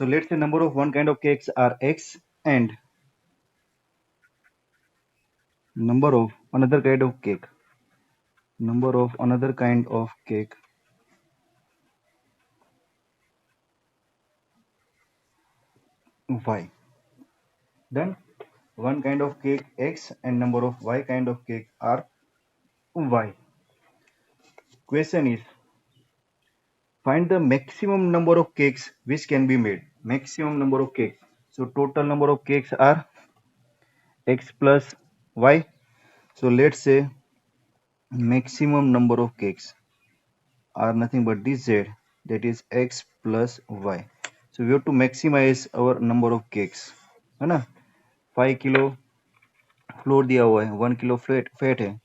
So let's say number of one kind of cakes are X and number of another kind of cake. Number of another kind of cake Y. Then one kind of cake X and number of Y kind of cake are Y. Question is find the maximum number of cakes which can be made. Maximum number of cakes. So total number of cakes are X plus Y. So let's say maximum number of cakes are nothing but this Z, that is X plus Y. So we have to maximize our number of cakes, है ना? 5 kilo floor दिया हुआ है, 1 kilo fat है,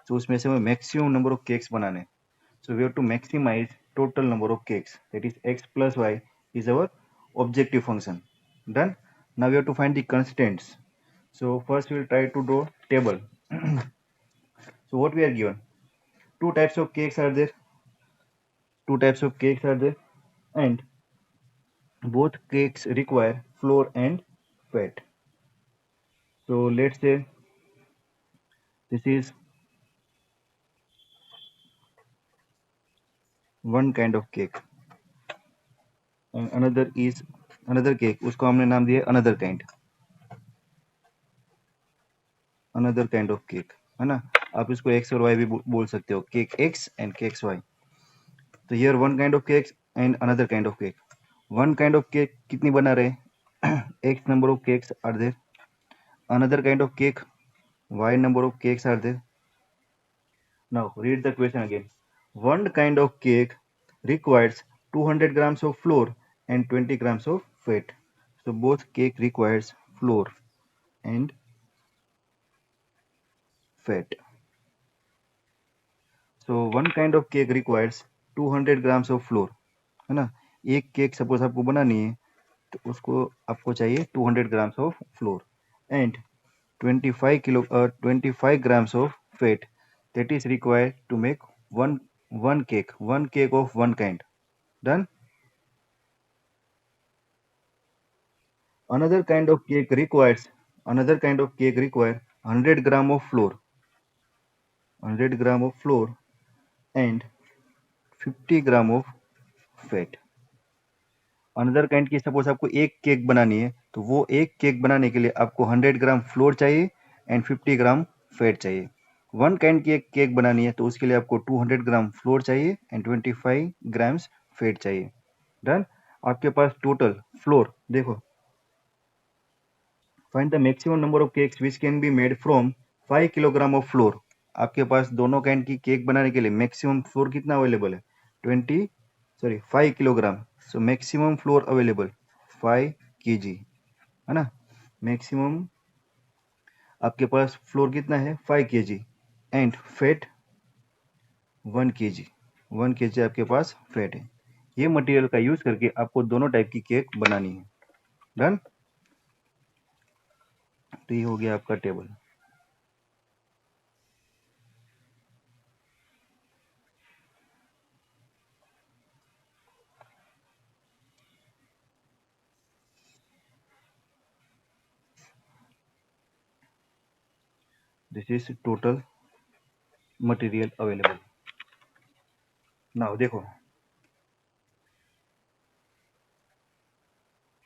तो उसमें से हमें मैक्सिमम नंबर ऑफ केक्स बनाने हैं. So we have to maximize total number of cakes, that is X plus Y is our objective function. Done. Now we have to find the constants. So first we will try to draw table. So what we are given, two types of cakes are there, and both cakes require flour and fat. So let's say this is one kind of cake and another is another cake, उसको हमने नाम दिया another kind of cake, है ना? आप इसको x और y भी बोल सकते हो, cake x and cake y. तो here one kind of cake and another kind of cake. One kind of cake कितनी बना रहे? x number of cakes are there. Another kind of cake, y number of cakes are there. Now read the question again. One kind of cake requires 200 grams of flour and 20 grams of fat. So both cake requires flour and fat. So one kind of cake requires 200 grams of flour, है ना? एक cake suppose आपको बनानी है तो उसको आपको चाहिए 200 grams of flour and 25 grams of fat, that is required to make one cake of one kind. Done. Another kind of cake require 100 gram of flour and 50 gram of fat. Another kind की suppose आपको एक cake बनानी है तो वो एक cake बनाने के लिए आपको 100 ग्राम फ्लोर चाहिए एंड 50 ग्राम फैट चाहिए. वन काइंड की एक केक बनानी है तो उसके लिए आपको 200 ग्राम फ्लोर चाहिए एंड 25 ग्राम्स फैट चाहिए. डन. आपके पास टोटल फ्लोर देखो, find the maximum number of cakes which can be made from 5 kilogram of floor. आपके पास दोनों काइंड की केक बनाने के लिए मैक्सिमम फ्लोर कितना अवेलेबल है? 5 kilogram. So maximum floor available 5 kg, है ना? मैक्सिमम आपके पास फ्लोर कितना है? 5 kg एंड फैट 1 kg आपके पास फैट है. ये मटेरियल का यूज करके आपको दोनों टाइप की केक बनानी है. डन. तो ये हो गया आपका table. This is total material available. Now देखो,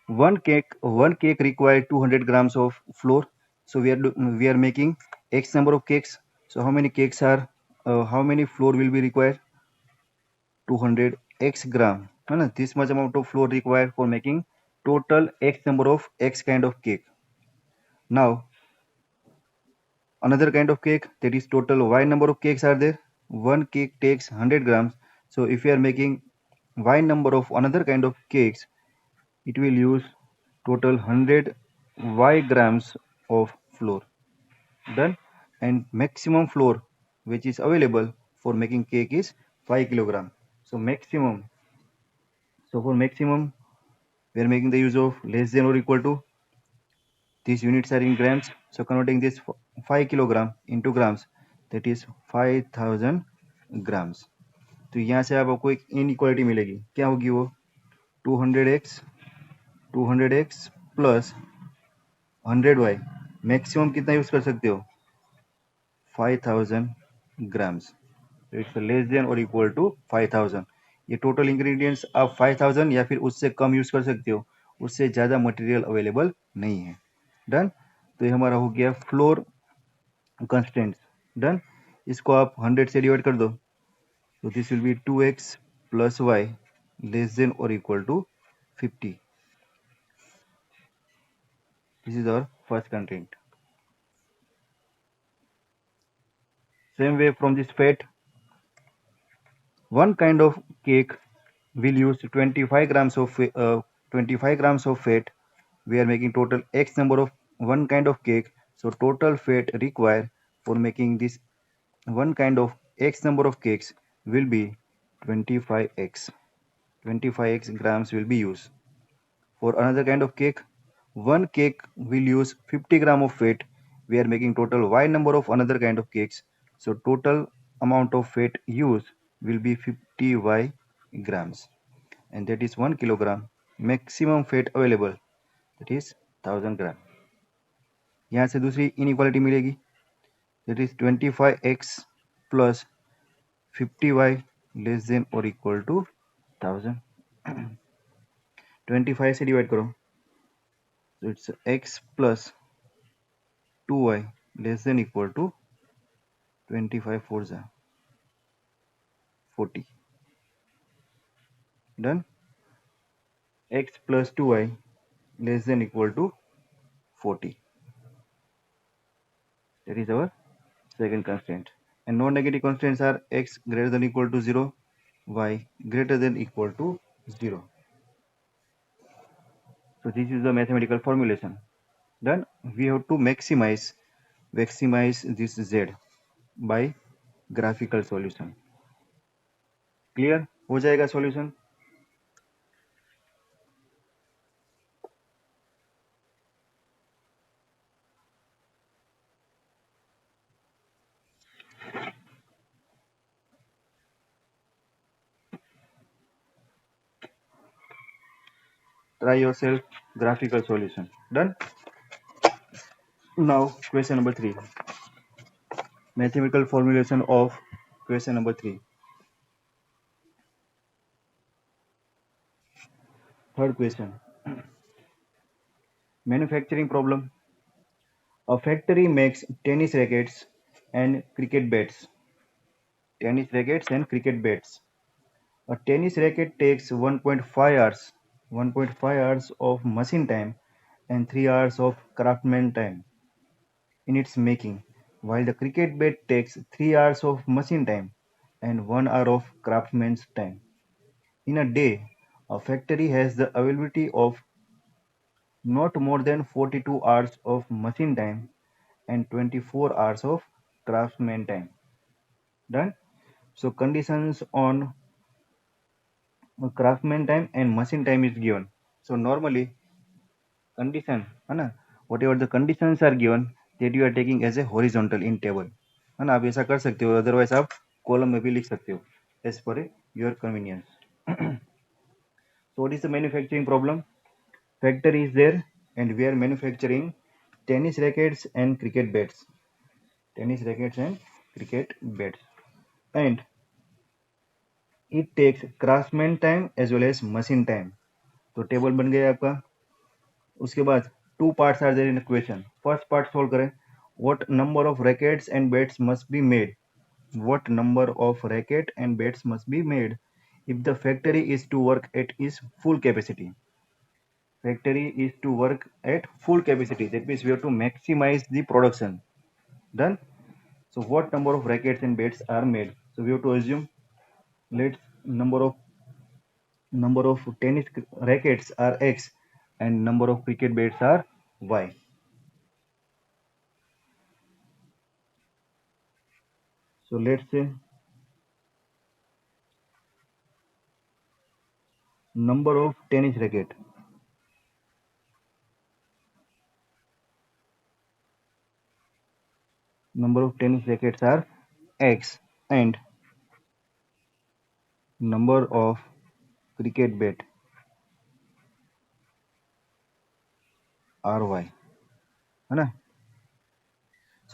one cake require 200 grams of flour. So we are making x number of cakes. So how many cakes are how many flour will be required? 200 x gram, है ना? This much amount of flour required for making total x number of x kind of cake. Now another kind of cake, that is total y number of cakes are there. One cake takes 100 grams. So if you are making y number of another kind of cakes, it will use total 100 y grams of flour. Done. And maximum flour which is available for making cake is 5 kilogram. So for maximum we are making the use of less than or equal to, these units are in grams, so converting this 5 kilogram into grams, that is 5000 grams. तो यहाँ से आपको एक inequality मिलेगी. क्या होगी वो? 200x 200x plus 100y, maximum कितना यूज कर सकते हो? 5000 ग्राम्स। इट्स लेस देन और इक्वल टू 5000। ये टोटल इंग्रेडिएंट्स आप 5000 या फिर उससे कम यूज कर सकते हो, उससे ज़्यादा मटेरियल अवेलेबल नहीं है। डन। तो ये हमारा हो गया फ्लोर कंस्टेंट्स। डन। इसको आप 100 से डिवाइड कर दो, तो this will be 2x plus y less than और equal to 50। This is our first content. Same way from this fat, one kind of cake will use 25 grams of 25 grams of fat. We are making total x number of one kind of cake. So total fat required for making this one kind of x number of cakes will be 25x. 25x grams will be used. For another kind of cake, one cake will use 50 gram of fat. We are making total y number of another kind of cakes. So total amount of fat used will be 50y grams, and that is 1 kilogram. Maximum fat available, that is 1000 gram. यहाँ से दूसरी inequality मिलेगी, that is 25x plus 50y less than or equal to 1000. 25 से divide करो, so it's x plus 2y less than equal to 25 4 40. Done. X plus 2y less than equal to 40. That is our second constant. And non-negative constants are x greater than equal to 0, y greater than equal to 0. So this is the mathematical formulation. Then we have to maximize this z by graphical solution. Clear? हो जाएगा solution? Try yourself graphical solution. Done? Now question number 3. Mathematical formulation of question number 3. Third question. Manufacturing problem. A factory makes tennis rackets and cricket bats. Tennis rackets and cricket bats. A tennis racket takes 1.5 hours, 1.5 hours of machine time and 3 hours of craftsman time in its making, while the cricket bat takes 3 hours of machine time and 1 hour of craftsman's time. In a day, a factory has the availability of not more than 42 hours of machine time and 24 hours of craftsman time. Done. So conditions on craftsman time and machine time is given. So normally condition है ना, whatever the conditions are given that you are taking as a horizontal in table है ना, आप ऐसा कर सकते हो, otherwise आप column में भी लिख सकते हो as per your convenience. So what is the manufacturing problem? Factory is there and we are manufacturing tennis rackets and cricket bats. Tennis rackets and cricket bats. And it takes craftsman time as well as machine time. तो table बन गया आपका. उसके बाद two parts are there in question. First part solve करें. What number of rackets and bats must be made. What number of racket and bats must be made if the factory is to work at its full capacity? Factory is to work at full capacity. That means we have to maximize the production. Done. So what number of rackets and bats are made? So we have to assume, let's number of tennis rackets are x and number of cricket bats are y. So let's say number of tennis racket. Number of tennis rackets are x and number of cricket bat RY, है ना.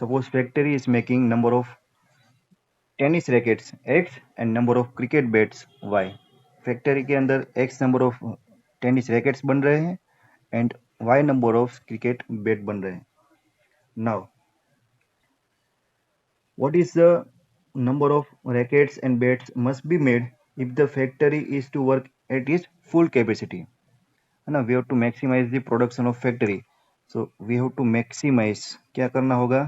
Suppose factory is making number of tennis rackets x and number of cricket bats y. Factory के अंदर x number of tennis rackets बन रहे हैं and y number of cricket bat बन रहे हैं. Now what is the number of rackets and bats must be made if the factory is to work at its full capacity, है ना. we have to maximize the production of factory, so we have to maximize, क्या करना होगा,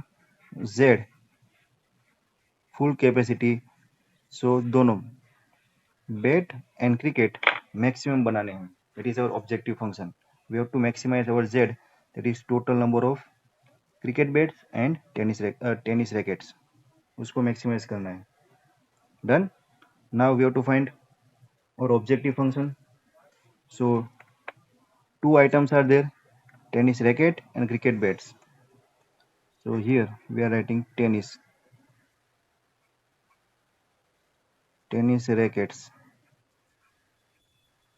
z full capacity. so दोनों bat and cricket maximum बनाने हैं. that is our objective function. we have to maximize our z, that is total number of cricket bats and tennis rackets, उसको maximize करना है. done. now we have to find our objective function. so two items are there, tennis racket and cricket bats. so here we are writing tennis rackets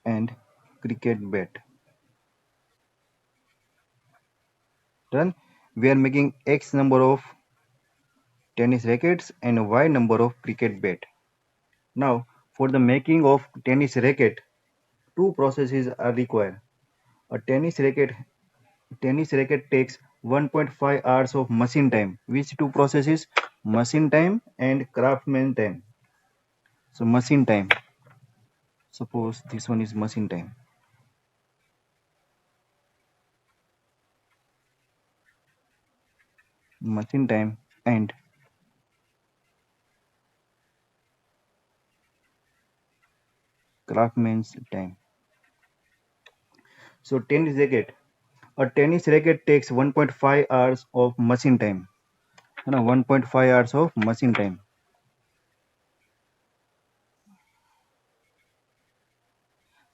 and cricket bat. done. we are making x number of tennis rackets and y number of cricket bat. Now, for the making of tennis racket, two processes are required. A tennis racket takes 1.5 hours of machine time. Which two processes? Machine time and craftsman time. So machine time. Suppose this one is machine time. Machine time and craftsman's time. So a tennis racket takes 1.5 hours of machine time. 1.5 hours of machine time.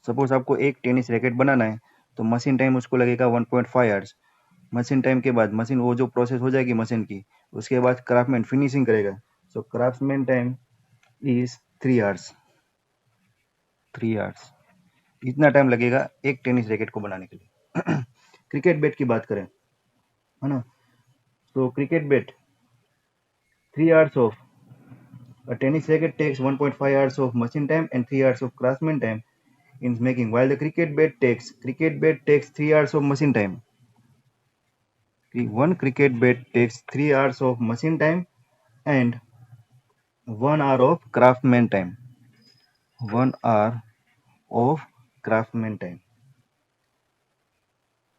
Suppose आपको एक tennis racket बनाना है तो machine time उसको लगेगा 1.5 hours. Machine time के बाद machine वो जो प्रोसेस हो जाएगी मशीन की, उसके बाद क्राफ्टमैन फिनिशिंग करेगा. So craftsman time is 3 hours. 3 hours इतना टाइम लगेगा एक टेनिस रैकेट को बनाने के लिए. क्रिकेट बैट की बात करें, है ना, तो cricket bat 3 hours of a tennis racket takes 1.5 hours of machine time and 3 hours of craftsman time in making, while the cricket bat takes 3 hours of machine time. One cricket bat takes 3 hours of machine time and 1 hour of craftsman time. 1 hour of craftsman time.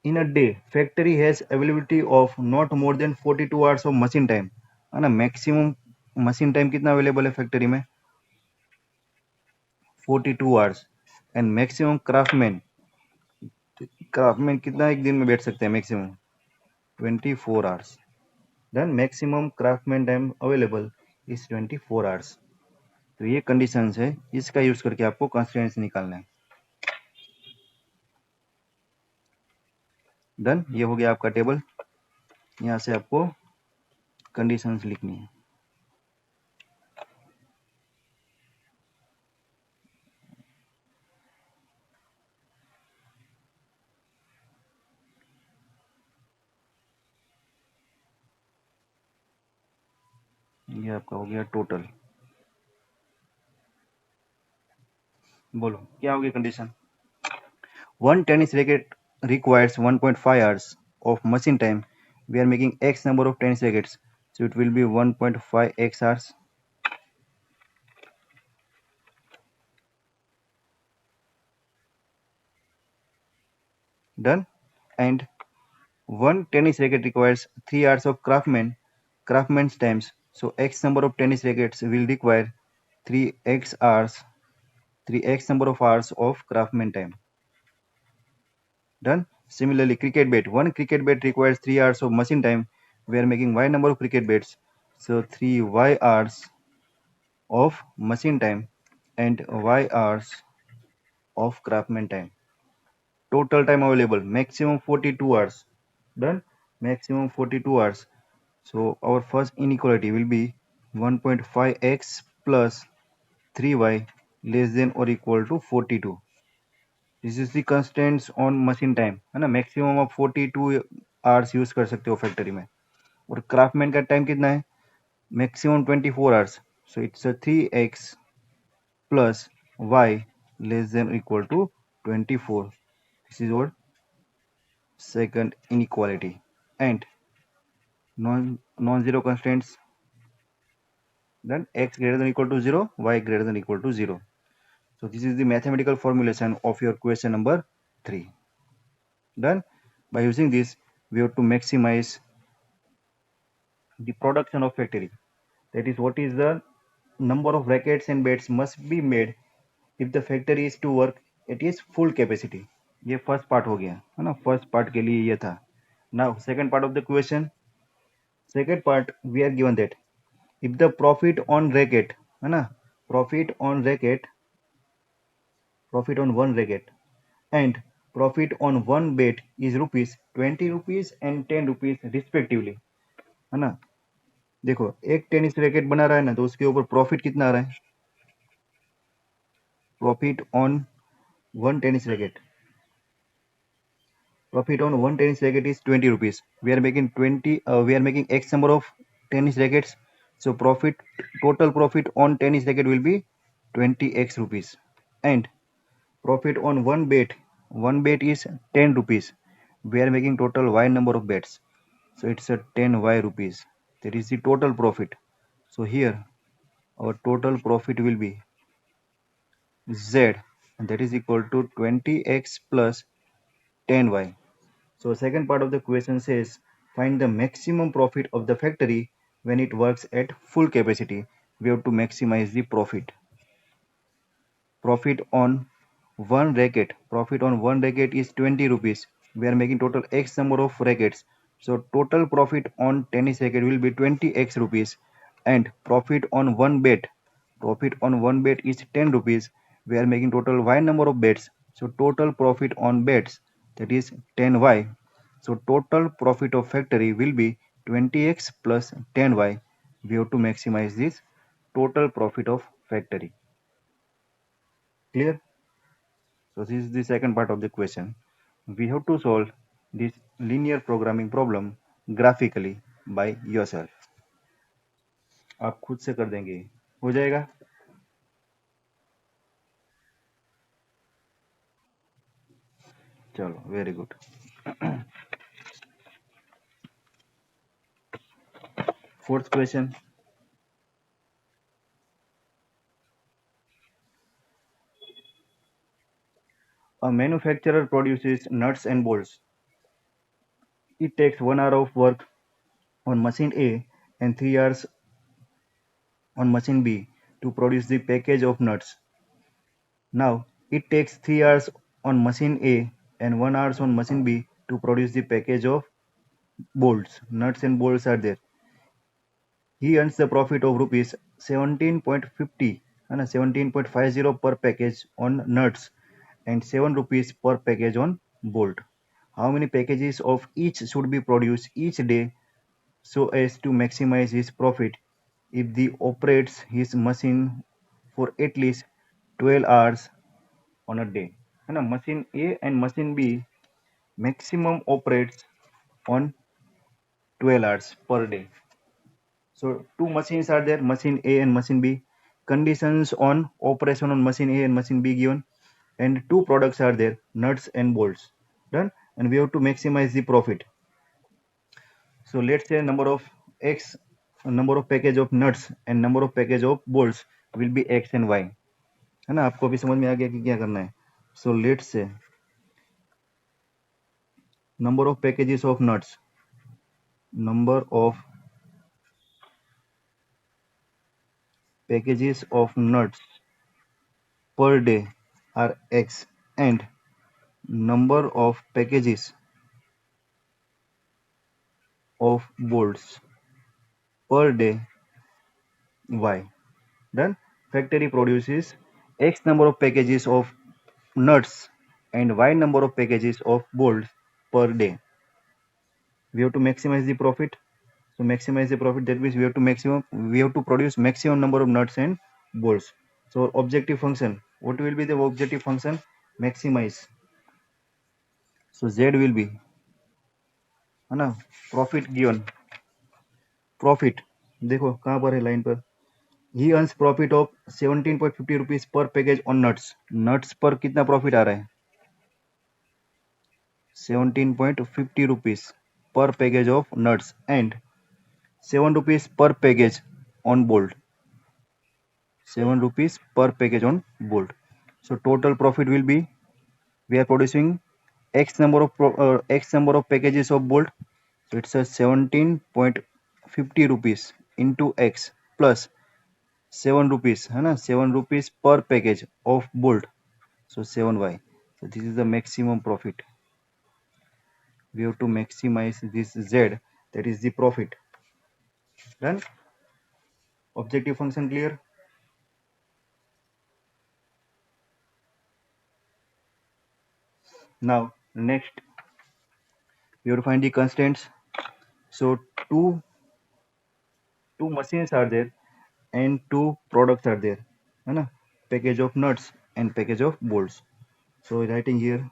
In a day, factory has availability of not more than 42 hours of machine time. है ना, maximum machine time कितना available है factory में, 42 hours. And maximum craftsman कितना एक दिन में बैठ सकते हैं, maximum 24 hours. Then maximum craftsman time available is 24 hours. तो ये कंडीशंस है, इसका यूज करके आपको कॉन्स्टिट्यूएंसी निकालना है. डन. ये हो गया आपका टेबल. यहाँ से आपको कंडीशंस लिखनी है. ये आपका हो गया टोटल. बोलो क्या होगी condition. One tennis racket requires 1.5 hours of machine time. We are making x number of tennis rackets, so it will be 1.5 x hours. Done. And one tennis racket requires 3 hours of craftsman's times, so x number of tennis rackets will require 3x hours, 3x number of hours of craftsman time. Done. Similarly, cricket bat. One cricket bat requires 3 hours of machine time. We are making y number of cricket bats, so 3y hours of machine time and y hours of craftsman time. Total time available maximum 42 hours. Done. Maximum 42 hours. So our first inequality will be 1.5x plus 3y less than or equal to 42. This is the constants on machine time, है ना, maximum आप 42 hours use कर सकते हो factory में, और craftsman का time कितना है, maximum 24 hours, so it's 3x plus y less than or equal to 24. This is our second inequality. And non-zero constraints, then x greater than or equal to 0, y greater than or equal to 0. So this is the mathematical formulation of your question number 3. Done. By using this, we have to maximize the production of factory. That is, what is the number of rackets and beds must be made if the factory is to work at its full capacity. ये first part हो गया, है ना, first part के लिए ये था. Now second part of the question. Second part we are given that if the profit on racket, है ना, profit on racket, profit on one racket and profit on one bet is rupees 20 rupees and 10 rupees respectively, है ना. देखो, एक tennis racket बना रहा है ना, तो उसके ऊपर प्रॉफिट कितना आ रहा है, profit on one tennis racket, profit on one tennis racket is 20 rupees. We are making x number of tennis rackets, so total profit on tennis racket will be 20x rupees. And profit on one bet is 10 rupees. We are making total y number of bets, so it's a 10y rupees. That is the total profit. So here our total profit will be z, and that is equal to 20x plus 10y. So second part of the question says find the maximum profit of the factory when it works at full capacity. We have to maximize the profit. Profit on one racket is 20 rupees. We are making total x number of rackets. So total profit on tennis racket will be 20x rupees, and profit on one bet is 10 rupees. We are making total y number of bets. So total profit on bets, that is 10y. So total profit of factory will be 20x plus 10y. We have to maximize this total profit of factory. Clear? So this is the second part of the question. We have to solve this linear programming problem graphically by yourself. आप खुद से कर देंगे, हो जाएगा. चलो, very good. Fourth question. A manufacturer produces nuts and bolts. It takes 1 hour of work on machine A and 3 hours on machine B to produce the package of nuts. Now, it takes 3 hours on machine A and 1 hour on machine B to produce the package of bolts. Nuts and bolts are there. He earns the profit of rupees 17.50 and 17.50 per package on nuts and 7 rupees per package on bolt. How many packages of each should be produced each day so as to maximize his profit if he operates his machine for at least 12 hours on a day, है ना. Machine A and machine B maximum operates on 12 hours per day. So two machines are there, machine A and machine B. Conditions on operation on machine A and machine B given, and two products are there, nuts and bolts. Done. And we have to maximize the profit. So let's say number of package of nuts and number of package of bolts will be x and y, है ना. आपको अभी समझ में आ गया कि क्या करना है. So let's say number of packages of nuts per day are x, and number of packages of bolts per day y. Then factory produces x number of packages of nuts and y number of packages of bolts per day. We have to maximize the profit. So maximize the profit, that means we have to produce maximum number of nuts and bolts. So objective function, what will be the objective function? maximize. So Z will be, है ना, profit given, profit, देखो कहाँ पर है line पर, he earns profit of 17.50 rupees per package on nuts. nuts पर कितना profit आ रहा है, 17.50 rupees per package of nuts and 7 rupees per package on bolt, 7 rupees per package on bolt. So total profit will be, we are producing x number of packages of bolt, so it's a 17.50 rupees into x plus 7 rupees, है ना, 7 rupees per package of bolt, so 7y. So this is the maximum profit. We have to maximize this z, that is the profit. Done. Objective function clear. Now next we have to find the constants. So two machines are there and two products are there, है ना, package of nuts and package of bolts. So writing here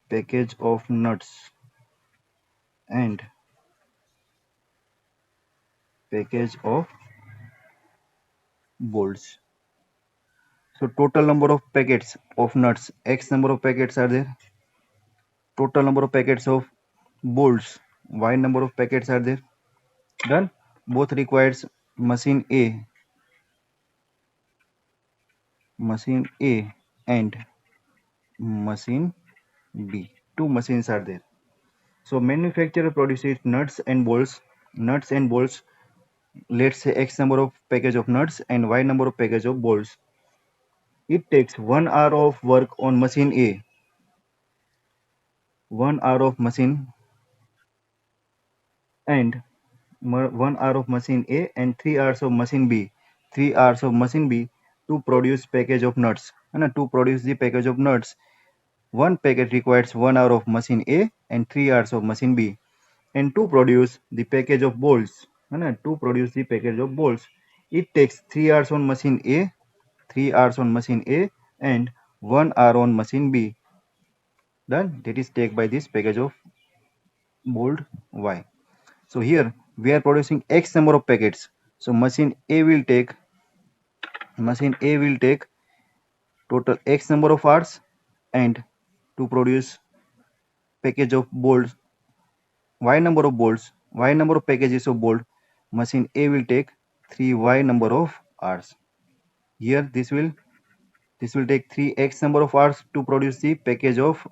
package of nuts and package of bolts. So total number of packets of nuts, x number of packets are there. Total number of packets of bolts, y number of packets are there. Done. Both requires machine A and machine B. Two machines are there. So manufacturer produces nuts and bolts. Nuts and bolts. Let's say X number of package of nuts and Y number of package of bolts. It takes 1 hour of work on machine A, 1 hour of machine and 1 hour of machine A and 3 hours of machine B. 3 hours of machine B to produce package of nuts. And to produce the package of nuts, one packet requires 1 hour of machine A and 3 hours of machine B. And to produce the package of bolts, to produce the package of bolts, it takes 3 hours on machine A, 3 hours on machine A and 1 hour on machine B. Done. That is take by this package of bolt Y. So here we are producing X number of packets. So machine A will take total X number of hours, and to produce package of bolts, Y number of bolts, Y number of packages of bolt, machine A will take 3Y number of hours. Here this will take 3x number of hours to produce the package of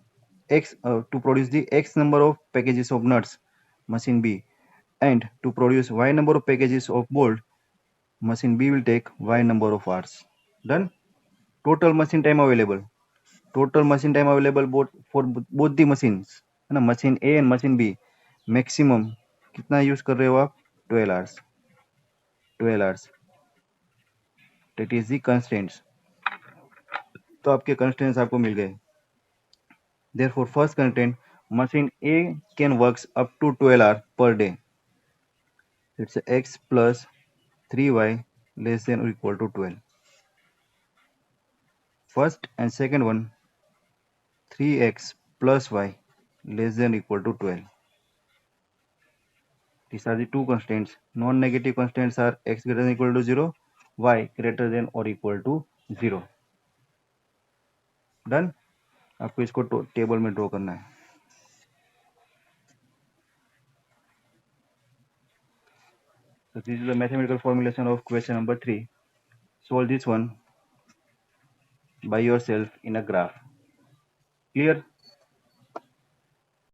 X, to produce the X number of packages of nuts, machine B, and to produce Y number of packages of bolt, machine B will take Y number of hours. Done. Total machine time available. Total machine time available both the machines, है ना, machine A and machine B. Maximum कितना use कर रहे हो आप, 12 hours. 12 hours. That is the constraints. तो आपके constraints आपको मिल गए. Therefore first constraint, machine A can works up to 12 hours per day. It's x plus 3y less than or equal to 12. First and second one, 3x plus y less than or equal to 12. These are the two constraints. Non-negative constraints are x greater than or equal to 0, y greater than or equal to 0. Done. आपको इसको table में draw करना है. So this is the mathematical formulation of question number 3. Solve this one by yourself in a graph. Clear?